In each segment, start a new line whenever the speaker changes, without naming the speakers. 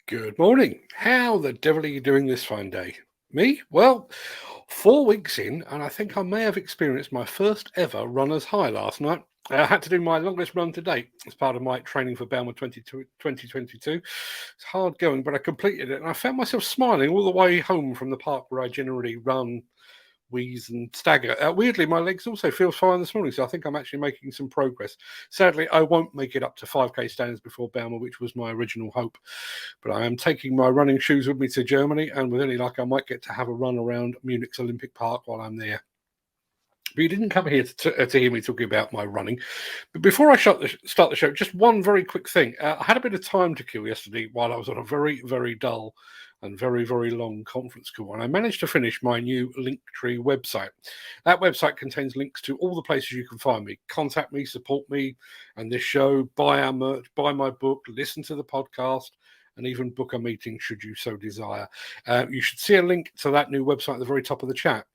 Good morning. How the devil are you doing this fine day? Me? Well, 4 weeks in, and I think I may have experienced my first ever runner's high last night. I had to do my longest run to date as part of my training for Bauma 2022. It's hard going, but I completed it, and I found myself smiling all the way home from the park where I generally run, wheeze and stagger. Weirdly, my legs also feel fine this morning, so I think I'm actually making some progress. Sadly, I won't make it up to 5k standards before Bauma, which was my original hope. But I am taking my running shoes with me to Germany, and with any luck, I might get to have a run around Munich's Olympic Park while I'm there. But you didn't come here to hear me talking about my running. But before I start the show, just one very quick thing. I had a bit of time to kill yesterday while I was on a very, very dull and very, very long conference call, and I managed to finish my new Linktree website. That website contains links to all the places you can find me, contact me, support me and this show, buy our merch, buy my book, listen to the podcast, and even book a meeting should you so desire. You should see a link to that new website at the very top of the chat.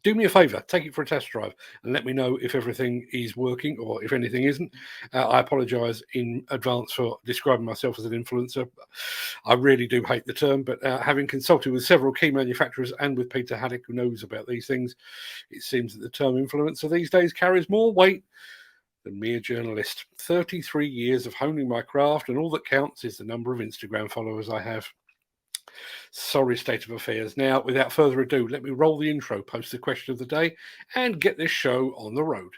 Do me a favor, take it for a test drive and let me know if everything is working or if anything isn't. I apologize in advance for describing myself as an influencer. I really do hate the term, but having consulted with several key manufacturers and with Peter Haddock, who knows about these things, it seems that the term influencer these days carries more weight than mere journalist. 33 years of honing my craft, and all that counts is the number of Instagram followers I have. Sorry state of affairs. Now, without further ado, let me roll the intro, post the question of the day, and get this show on the road.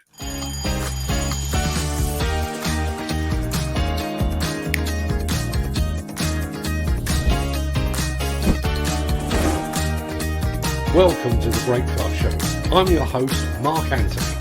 Welcome to the Breakfast Show. I'm your host, Mark Anthony.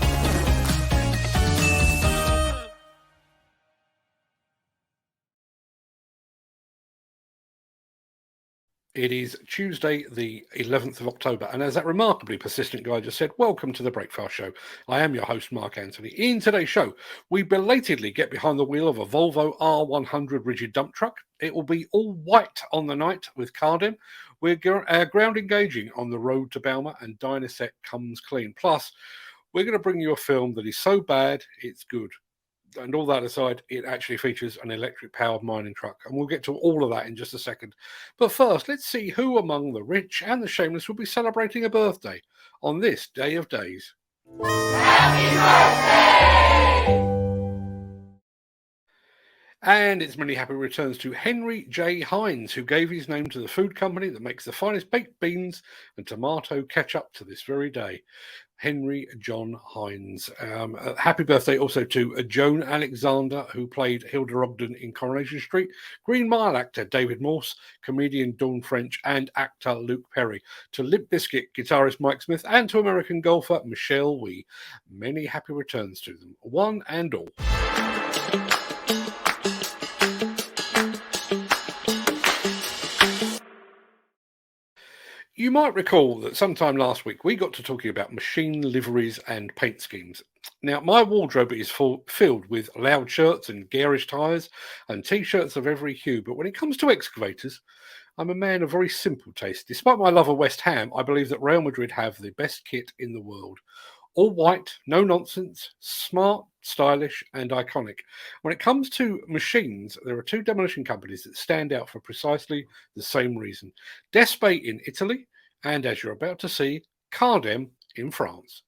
It is Tuesday, the 11th of October, and as that remarkably persistent guy just said, welcome to the Breakfast Show. I am your host, Mark Anthony. In today's show, we belatedly get behind the wheel of a Volvo R100 rigid dump truck. It will be all white on the night with Cardem. We're ground engaging on the road to Bauma, and Dynaset comes clean. Plus, we're going to bring you a film that is so bad, it's good. And all that aside, it actually features an electric-powered mining truck. And we'll get to all of that in just a second. But first, let's see who among the rich and the shameless will be celebrating a birthday on this day of days. Happy birthday! And it's many happy returns to Henry J. Hines, who gave his name to the food company that makes the finest baked beans and tomato ketchup to this very day. Henry John Hines. Happy birthday also to Joan Alexander, who played Hilda Ogden in Coronation Street, Green Mile actor David Morse, comedian Dawn French, and actor Luke Perry, to Limp Bizkit guitarist Mike Smith, and to American golfer Michelle Wie. Many happy returns to them, one and all. You might recall that sometime last week we got to talking about machine liveries and paint schemes. Now, my wardrobe is filled with loud shirts and garish ties and T-shirts of every hue, but when it comes to excavators, I'm a man of very simple taste. Despite my love of West Ham, I believe that Real Madrid have the best kit in the world. All white, no nonsense, smart, stylish, and iconic. When it comes to machines, there are two demolition companies that stand out for precisely the same reason. Despe in Italy, and as you're about to see, Cardem in France.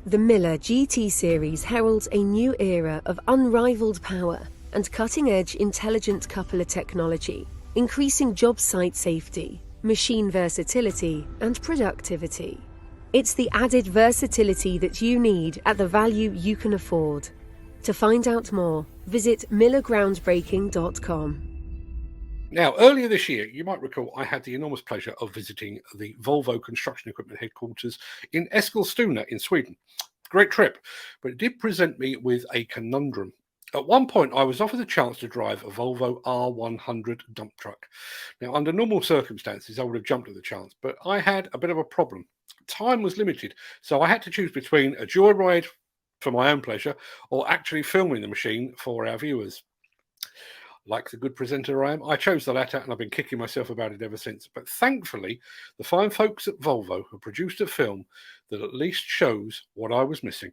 The Miller GT series heralds a new era of unrivaled power and cutting-edge intelligent coupler technology, increasing job site safety, machine versatility, and productivity. It's the added versatility that you need at the value you can afford. To find out more, visit millergroundbreaking.com.
Now, earlier this year, you might recall I had the enormous pleasure of visiting the Volvo construction equipment headquarters in Eskilstuna in Sweden. Great trip, but it did present me with a conundrum. At one point, I was offered the chance to drive a Volvo R100 dump truck. Now, under normal circumstances, I would have jumped at the chance, but I had a bit of a problem. Time was limited, so I had to choose between a joyride for my own pleasure or actually filming the machine for our viewers. Like the good presenter I am, I chose the latter and I've been kicking myself about it ever since. But thankfully, the fine folks at Volvo have produced a film that at least shows what I was missing.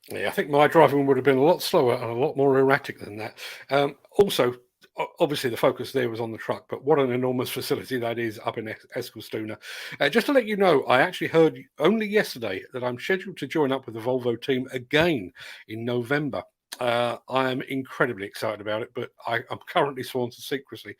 Yeah, I think my driving would have been a lot slower and a lot more erratic than that. Also, obviously the focus there was on the truck, but what an enormous facility that is up in Eskilstuna. Just to let you know, I actually heard only yesterday that I'm scheduled to join up with the Volvo team again in November. I am incredibly excited about it, but I'm currently sworn to secrecy.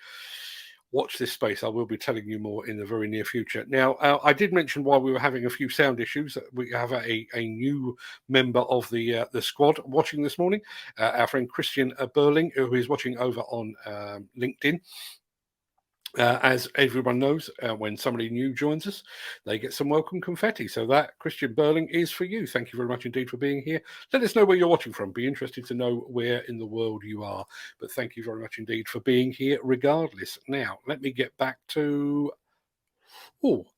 watch this space. I will be telling you more in the very near future. Now, I did mention while we were having a few sound issues that we have a new member of the squad watching this morning, our friend Christian Burling, who is watching over on LinkedIn. As everyone knows, when somebody new joins us, they get some welcome confetti. So that, Christian Burling, is for you. Thank you very much indeed for being here. Let us know where you're watching from. Be interested to know where in the world you are. But thank you very much indeed for being here regardless. Now, let me get back to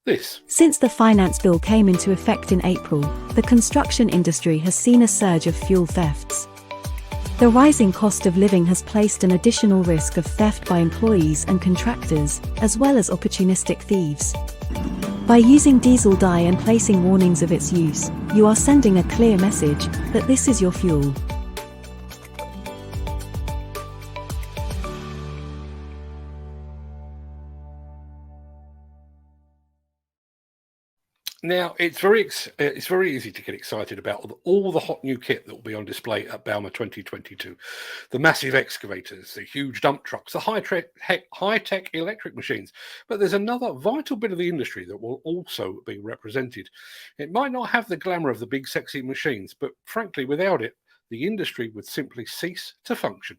this.
Since the finance bill came into effect in April, the construction industry has seen a surge of fuel thefts. The rising cost of living has placed an additional risk of theft by employees and contractors, as well as opportunistic thieves. By using diesel dye and placing warnings of its use, you are sending a clear message that this is your fuel.
Now, it's very easy to get excited about all the hot new kit that will be on display at Bauma 2022. The massive excavators, the huge dump trucks, the high-tech electric machines. But there's another vital bit of the industry that will also be represented. It might not have the glamour of the big sexy machines, but frankly, without it, the industry would simply cease to function.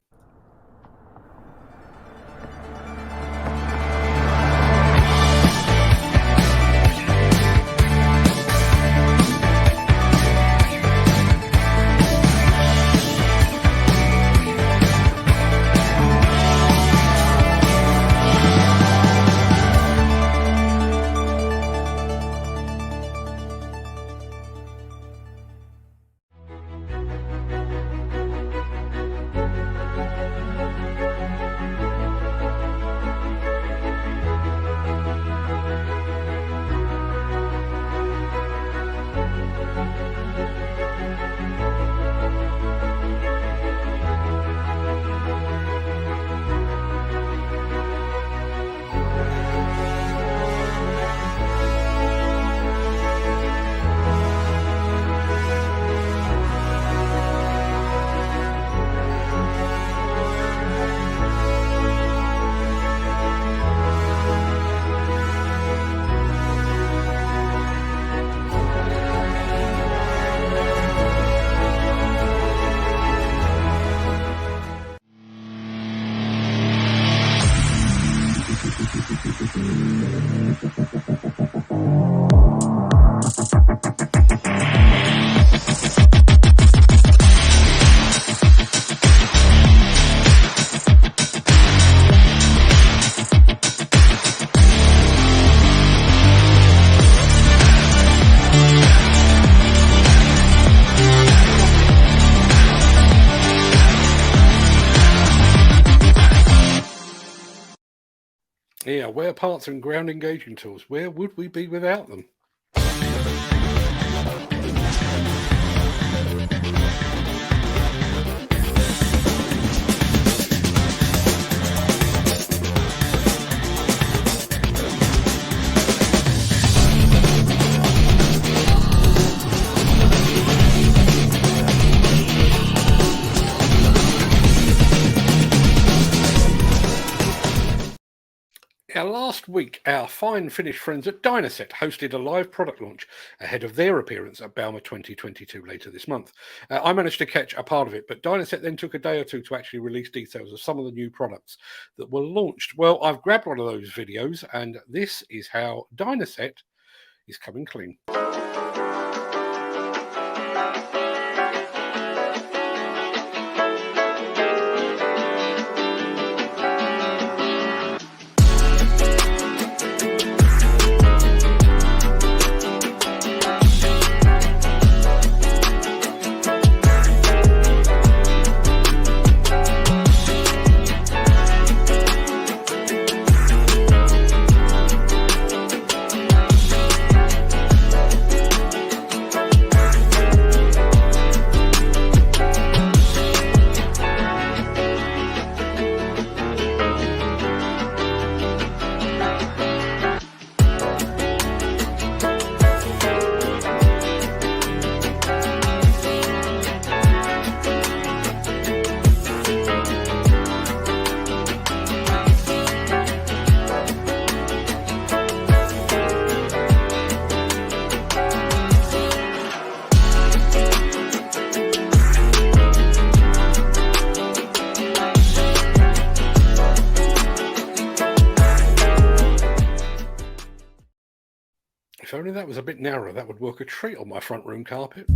Yeah, wear parts and ground engaging tools. Where would we be without them? Last week, our fine Finnish friends at Dynaset hosted a live product launch ahead of their appearance at Bauma 2022 later this month. I managed to catch a part of it, but Dynaset then took a day or two to actually release details of some of the new products that were launched. Well, I've grabbed one of those videos, and this is how Dynaset is coming clean. only that was a bit narrower, that would work a treat on my front room carpet.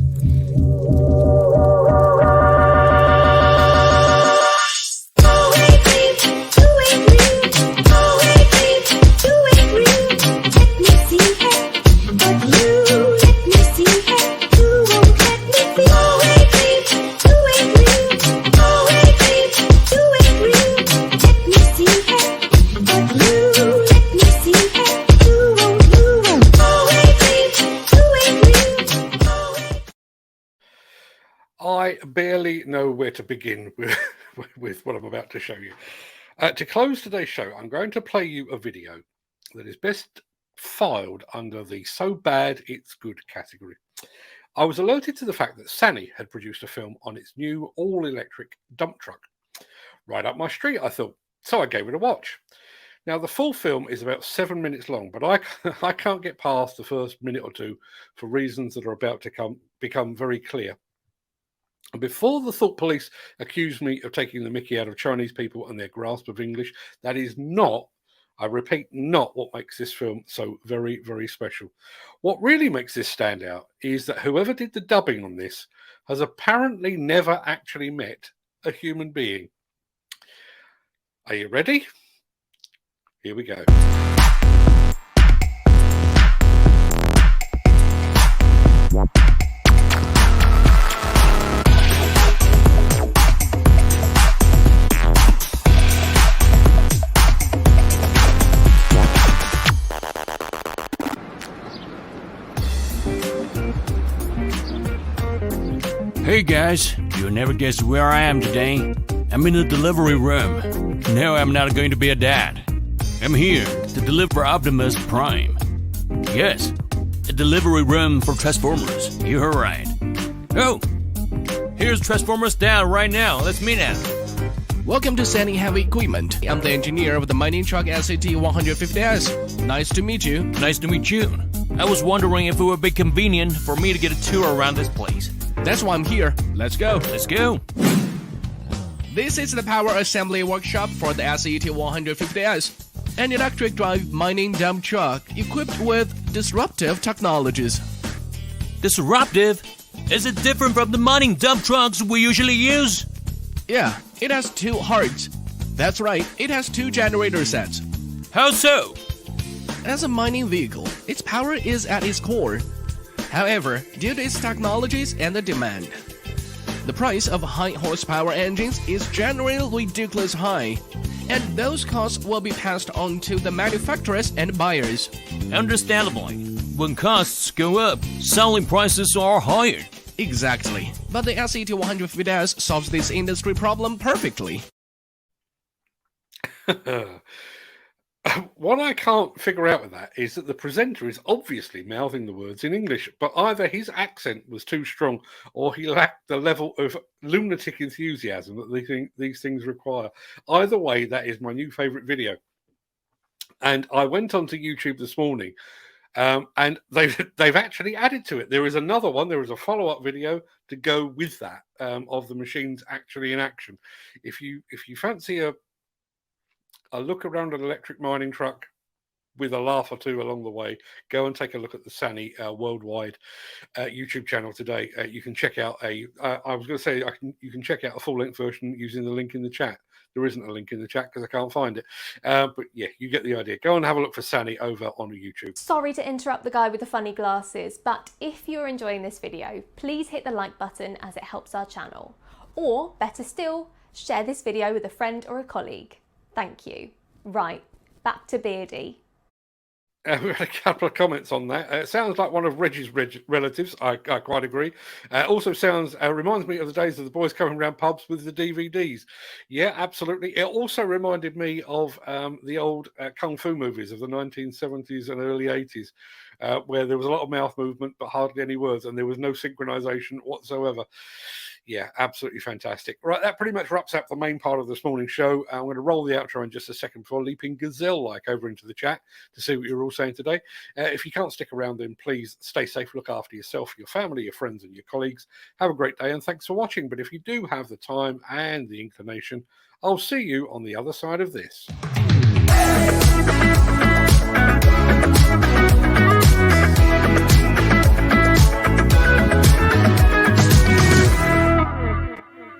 I barely know where to begin with what I'm about to show you. To close today's show, I'm going to play you a video that is best filed under the so bad it's good category. I was alerted to the fact that Sany had produced a film on its new all-electric dump truck. Right up my street, I thought, so I gave it a watch. Now, the full film is about 7 minutes long, but I can't get past the first minute or two for reasons that are about to become very clear. And before the thought police accuse me of taking the mickey out of Chinese people and their grasp of English, that is not, I repeat, not what makes this film so very, very special. What really makes this stand out is that whoever did the dubbing on this has apparently never actually met a human being. Are you ready? Here we go.
Hey guys, you'll never guess where I am today. I'm in the delivery room. No, I'm not going to be a dad. I'm here to deliver Optimus Prime. Yes, a delivery room for Transformers. You heard right. Oh, here's Transformers Dad right now. Let's meet him.
Welcome to Sany Heavy Equipment. I'm the engineer of the mining truck SAT 150S. Nice to meet you.
Nice to meet you. I was wondering if it would be convenient for me to get a tour around this place.
That's why I'm here. Let's go.
Let's go.
This is the power assembly workshop for the SAT 150S, an electric drive mining dump truck equipped with disruptive technologies.
Disruptive? Is it different from the mining dump trucks we usually use?
Yeah, it has 2 hearts. That's right, it has 2 generator sets.
How so?
As a mining vehicle, its power is at its core. However, due to its technologies and the demand, the price of high horsepower engines is generally ridiculously high, and those costs will be passed on to the manufacturers and buyers.
Understandably, when costs go up, selling prices are higher.
Exactly, but the SAT 150S solves this industry problem perfectly.
What I can't figure out with that is that the presenter is obviously mouthing the words in English, but either his accent was too strong or he lacked the level of lunatic enthusiasm that these things require. Either way, that is my new favourite video. And I went onto YouTube this morning, and they've actually added to it. There is another one. There is a follow-up video to go with that of the machines actually in action. If you fancy a look around an electric mining truck with a laugh or two along the way, go and take a look at the Sany worldwide YouTube channel today. You can check out you can check out a full-length version using the link in the chat. There isn't a link in the chat because I can't find it. But yeah, you get the idea. Go and have a look for Sany over on YouTube.
Sorry to interrupt the guy with the funny glasses, but if you're enjoying this video, please hit the like button as it helps our channel. Or, better still, share this video with a friend or a colleague. Thank you. Right, back to Beardy.
We had a couple of comments on that. It sounds like one of Reggie's relatives. I quite agree. Also reminds me of the days of the boys coming around pubs with the DVDs. Yeah, absolutely. It also reminded me of the old kung fu movies of the 1970s and early 80s, where there was a lot of mouth movement but hardly any words, and there was no synchronization whatsoever. Yeah, absolutely fantastic. Right, that pretty much wraps up the main part of this morning's show. I'm going to roll the outro in just a second before leaping gazelle-like over into the chat to see what you're all saying today. If you can't stick around, then please stay safe, look after yourself, your family, your friends, and your colleagues. Have a great day, and thanks for watching. But if you do have the time and the inclination, I'll see you on the other side of this.